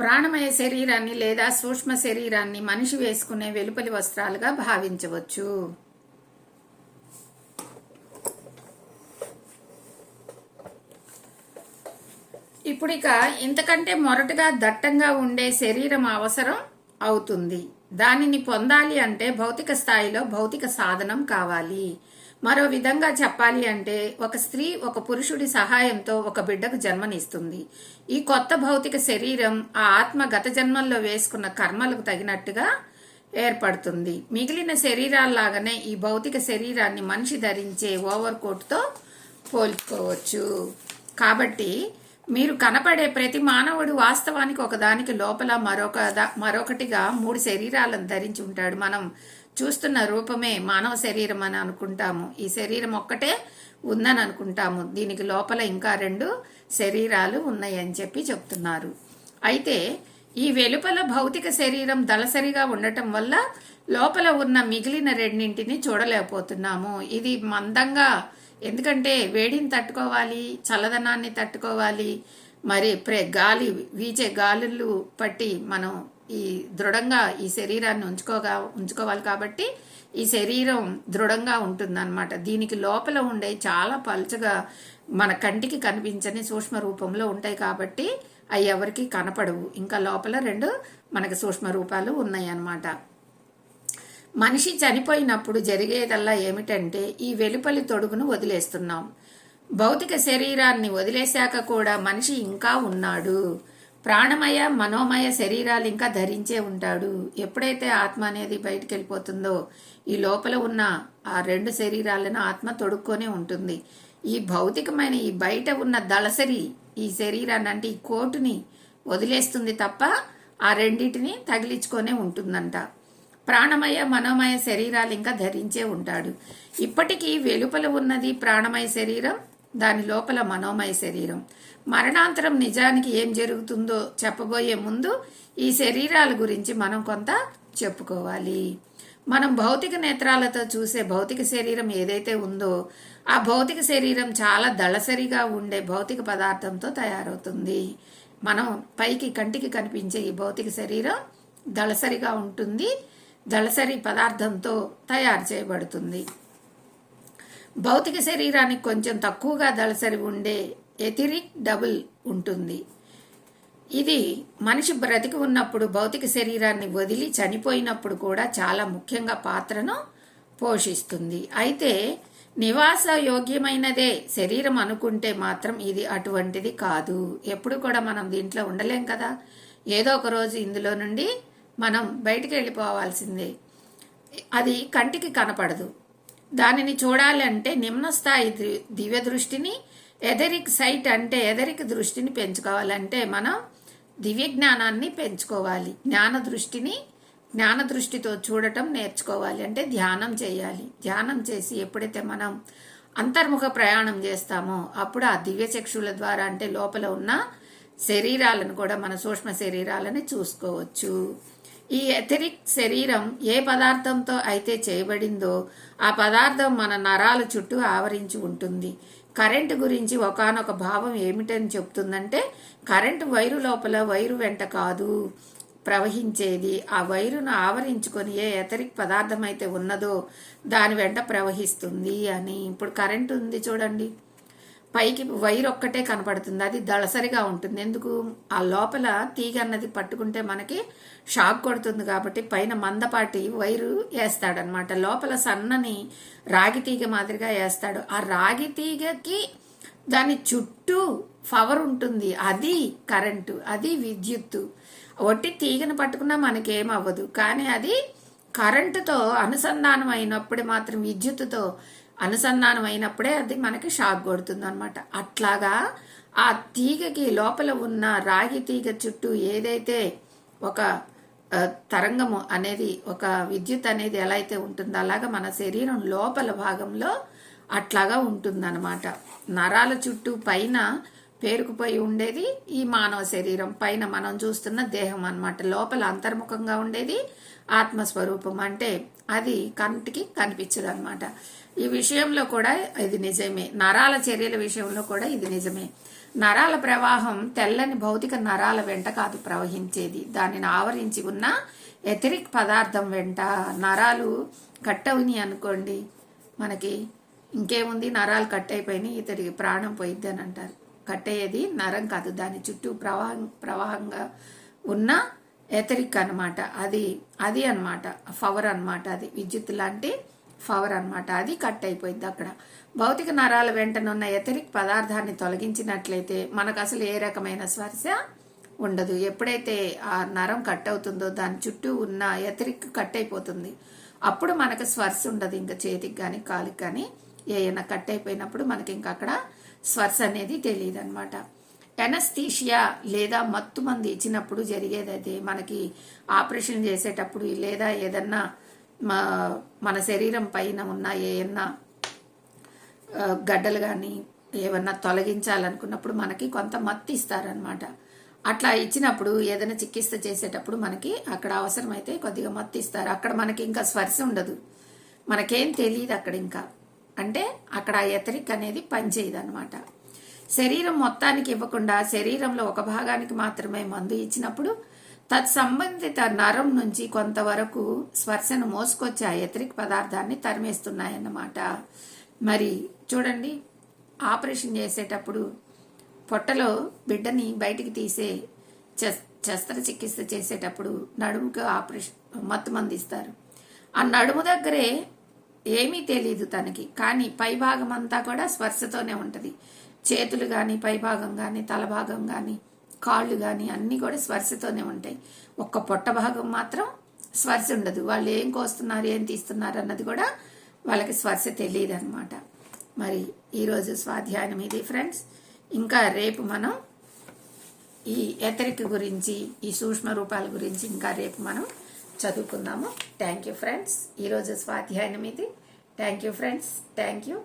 ప్రాణమయ శరీరాన్ని లేదా సూక్ష్మ శరీరాన్ని మనిషి వేసుకునే వెలుపలి వస్త్రాలుగా భావించవచ్చు. ఇప్పుడిక ఇంతకంటే మొరటుగా దట్టంగా ఉండే శరీరం అవసరం అవుతుంది. దానిని పొందాలి అంటే భౌతిక స్థాయిలో భౌతిక సాధనం కావాలి. మరో విధంగా చెప్పాలి అంటే ఒక స్త్రీ ఒక పురుషుడి సహాయంతో ఒక బిడ్డకు జన్మనిస్తుంది. ఈ కొత్త భౌతిక శరీరం ఆ ఆత్మ గత జన్మల్లో వేసుకున్న కర్మలకు తగినట్టుగా ఏర్పడుతుంది. మిగిలిన శరీరాల్లాగానే ఈ భౌతిక శరీరాన్ని మనిషి ధరించే ఓవర్ కోట్తో పోల్చుకోవచ్చు. కాబట్టి మీరు కనపడే ప్రతి మానవుడు వాస్తవానికి ఒకదానికి లోపల మరొకటిగా 3 శరీరాలను ధరించి ఉంటాడు. మనం చూస్తున్న రూపమే మానవ శరీరం అని అనుకుంటాము. ఈ శరీరం ఒక్కటే ఉందని అనుకుంటాము. దీనికి లోపల ఇంకా 2 శరీరాలు ఉన్నాయని చెప్పి చెప్తున్నారు. అయితే ఈ వెలుపల భౌతిక శరీరం దళసరిగా ఉండటం వల్ల లోపల ఉన్న మిగిలిన 2 చూడలేకపోతున్నాము. ఇది మందంగా, ఎందుకంటే వేడిని తట్టుకోవాలి, చల్లదనాన్ని తట్టుకోవాలి, మరి గాలి వీచే గాలులు పట్టి మనం ఈ దృఢంగా ఈ శరీరాన్ని ఉంచుకోవాలి. కాబట్టి ఈ శరీరం దృఢంగా ఉంటుందన్నమాట. దీనికి లోపల ఉండే చాలా పలుచగా మన కంటికి కనిపించని సూక్ష్మ రూపంలో ఉంటాయి. కాబట్టి అవి ఎవరికి కనపడవు. ఇంకా లోపల 2 మనకి సూక్ష్మ రూపాలు ఉన్నాయి అన్నమాట. మనిషి చనిపోయినప్పుడు జరిగేదల్లా ఏమిటంటే ఈ వెలుపలి తొడుగును వదిలేస్తున్నాం. భౌతిక శరీరాన్ని వదిలేశాక కూడా మనిషి ఇంకా ఉన్నాడు. ప్రాణమయ మనోమయ శరీరాలు ఇంకా ధరించే ఉంటాడు. ఎప్పుడైతే ఆత్మ అనేది బయటికి వెళ్ళిపోతుందో ఈ లోపల ఉన్న ఆ 2 శరీరాలను ఆత్మ తొడుక్కొనే ఉంటుంది. ఈ భౌతికమైన ఈ బయట ఉన్న దళసరి ఈ శరీరాన్ని అంటే ఈ కోటుని వదిలేస్తుంది తప్ప ఆ 2 తగిలించుకొనే ఉంటుందంట. ప్రాణమయ మనోమయ శరీరాలు ఇంకా ధరించే ఉంటాడు. ఇప్పటికీ వెలుపల ఉన్నది ప్రాణమయ శరీరం, దాని లోపల మనోమయ శరీరం. మరణాంతరం నిజానికి ఏం జరుగుతుందో చెప్పబోయే ముందు ఈ శరీరాల గురించి మనం కొంత చెప్పుకోవాలి. మనం భౌతిక నేత్రాలతో చూసే భౌతిక శరీరం ఏదైతే ఉందో ఆ భౌతిక శరీరం చాలా దళసరిగా ఉండే భౌతిక పదార్థంతో తయారవుతుంది. మనం పైకి కంటికి కనిపించే ఈ భౌతిక శరీరం దళసరిగా ఉంటుంది, దళసరి పదార్థంతో తయారు చేయబడుతుంది. భౌతిక శరీరానికి కొంచెం తక్కువగా దళసరి ఉండే ఎథిరిక్ డబుల్ ఉంటుంది. ఇది మనిషి బ్రతికి ఉన్నప్పుడు భౌతిక శరీరాన్ని వదిలి చనిపోయినప్పుడు కూడా చాలా ముఖ్యంగా పాత్రను పోషిస్తుంది. అయితే నివాస యోగ్యమైనదే శరీరం అనుకుంటే మాత్రం ఇది అటువంటిది కాదు. ఎప్పుడు కూడా మనం దీంట్లో ఉండలేం కదా. ఏదో ఒక రోజు ఇందులో నుండి మనం బయటికి వెళ్ళిపోవాల్సిందే. అది కంటికి కనపడదు. దానిని చూడాలంటే నిమ్న స్థాయి దివ్య దృష్టిని, ఎథరిక్ సైట్ అంటే ఎథరిక్ దృష్టిని పెంచుకోవాలంటే మనం దివ్య జ్ఞానాన్ని పెంచుకోవాలి. జ్ఞాన దృష్టితో చూడటం నేర్చుకోవాలి. అంటే ధ్యానం చేయాలి. ధ్యానం చేసి ఎప్పుడైతే మనం అంతర్ముఖ ప్రయాణం చేస్తామో అప్పుడు ఆ దివ్య చక్షుల ద్వారా అంటే లోపల ఉన్న శరీరాలను కూడా మన సూక్ష్మ శరీరాలని చూసుకోవచ్చు. ఈ ఎథరిక్ శరీరం ఏ పదార్థంతో అయితే చేయబడిందో ఆ పదార్థం మన నరాల చుట్టూ ఆవరించి ఉంటుంది. కరెంటు గురించి ఒకానొక భావం ఏమిటని చెప్తుందంటే కరెంటు వైరు లోపల వైరు వెంట కాదు ప్రవహించేది, ఆ వైరును ఆవరించుకొని ఏ ఎథరిక్ పదార్థం అయితే ఉన్నదో దాని వెంట ప్రవహిస్తుంది అని. ఇప్పుడు కరెంటు ఉంది చూడండి, పైకి వైర్ ఒక్కటే కనపడుతుంది, అది దళసరిగా ఉంటుంది. ఎందుకు? ఆ లోపల తీగ అన్నది పట్టుకుంటే మనకి షాక్ కొడుతుంది కాబట్టి పైన మందపాటి వైరు వేస్తాడనమాట. లోపల సన్నని రాగి తీగ మాదిరిగా వేస్తాడు. ఆ రాగి తీగకి దాని చుట్టూ పవర్ ఉంటుంది, అది కరెంటు, అది విద్యుత్తు. ఒట్టి తీగను పట్టుకున్నా మనకేం అవ్వదు, కానీ అది కరెంటుతో అనుసంధానం అయినప్పుడు మాత్రం, విద్యుత్తుతో అనుసంధానం అయినప్పుడే అది మనకి షాక్ కొడుతుంది అనమాట. అట్లాగా ఆ తీగకి లోపల ఉన్న రాగి తీగ చుట్టూ ఏదైతే ఒక తరంగము అనేది, ఒక విద్యుత్ అనేది ఎలా అయితే ఉంటుందో అలాగా మన శరీరం లోపల భాగంలో అట్లాగా ఉంటుందన్నమాట. నరాల చుట్టూ పైన పేరుకుపోయి ఉండేది ఈ మానవ శరీరం, పైన మనం చూస్తున్న దేహం అన్నమాట. లోపల అంతర్ముఖంగా ఉండేది ఆత్మస్వరూపం, అంటే అది కంటికి కనిపించదు అనమాట. ఈ విషయంలో కూడా ఇది నిజమే, నరాల చర్యల విషయంలో కూడా ఇది నిజమే. నరాల ప్రవాహం తెల్లని భౌతిక నరాల వెంట కాదు ప్రవహించేది, దానిని ఆవరించి ఉన్న ఎథరిక్ పదార్థం వెంట. నరాలు కట్ అవుని అనుకోండి, మనకి ఇంకేముంది, నరాలు కట్ అయిపోయినాయి, ఇతడికి ప్రాణం పోయిద్ది అని అంటారు. కట్ అయ్యేది నరం కాదు, దాని చుట్టూ ప్రవాహంగా ఉన్న ఎథరిక్ అనమాట. అది అనమాట పవర్ అనమాట, అది విద్యుత్ లాంటి పవర్ అనమాట. అది కట్ అయిపోయింది అక్కడ. భౌతిక నరాల వెంటనున్న ఎథరిక్ పదార్థాన్ని తొలగించినట్లయితే మనకు అసలు ఏ రకమైన స్పర్శ ఉండదు. ఎప్పుడైతే ఆ నరం కట్ అవుతుందో దాని చుట్టూ ఉన్న ఎథరిక్ కట్ అయిపోతుంది, అప్పుడు మనకు స్పర్శ ఉండదు. ఇంకా చేతికి కానీ కాలికి కానీ ఏమైనా కట్ అయిపోయినప్పుడు మనకి ఇంకా అక్కడ స్పర్శ అనేది తెలియదు అనమాట. ఎనస్థీషియా లేదా మత్తు మంది ఇచ్చినప్పుడు జరిగేది అదే. మనకి ఆపరేషన్ చేసేటప్పుడు లేదా ఏదన్నా మన శరీరం పైన ఉన్న ఏమన్నా గడ్డలు కానీ ఏమన్నా తొలగించాలనుకున్నప్పుడు మనకి కొంత మత్తు ఇస్తారనమాట. అట్లా ఇచ్చినప్పుడు ఏదైనా చికిత్స చేసేటప్పుడు మనకి అక్కడ అవసరమైతే కొద్దిగా మత్తు ఇస్తారు. అక్కడ మనకి ఇంకా స్పర్శ ఉండదు, మనకేం తెలియదు అక్కడ ఇంకా. అంటే అక్కడ ఎథరిక్ అనేది పనిచేయదు అనమాట. శరీరం మొత్తానికి ఇవ్వకుండా శరీరంలో ఒక భాగానికి మాత్రమే మందు ఇచ్చినప్పుడు తత్సంబంధిత నరం నుంచి కొంతవరకు స్పర్శను మోసుకొచ్చి ఆ ఎథరిక్ పదార్థాన్ని తరిమేస్తున్నాయన్నమాట. మరి చూడండి, ఆపరేషన్ చేసేటప్పుడు పొట్టలో బిడ్డని బయటికి తీసే శస్త్రచికిత్స చేసేటప్పుడు నడుముకు ఆపరేషన్ మత్తు మంది ఇస్తారు. ఆ నడుము దగ్గరే ఏమీ తెలియదు తనకి, కానీ పై భాగం అంతా కూడా స్పర్శతోనే ఉంటుంది. చేతులు కానీ పైభాగం కానీ తల భాగం కానీ కాళ్ళు కానీ అన్నీ కూడా స్పర్శతోనే ఉంటాయి. ఒక్క పొట్ట భాగం మాత్రం స్పర్శ ఉండదు. వాళ్ళు ఏం కోస్తున్నారు ఏం తీస్తున్నారు అన్నది కూడా వాళ్ళకి స్పర్శ తెలియదు అనమాట. మరి ఈరోజు స్వాధ్యాయం ఇది ఫ్రెండ్స్. ఇంకా రేపు మనం ఈ ఎథరిక్ గురించి, ఈ సూక్ష్మ రూపాల గురించి ఇంకా రేపు మనం చదువుకుందాము. Thank you friends. ఈరోజు స్వాధ్యాయం ఇది. Thank you friends. Thank you.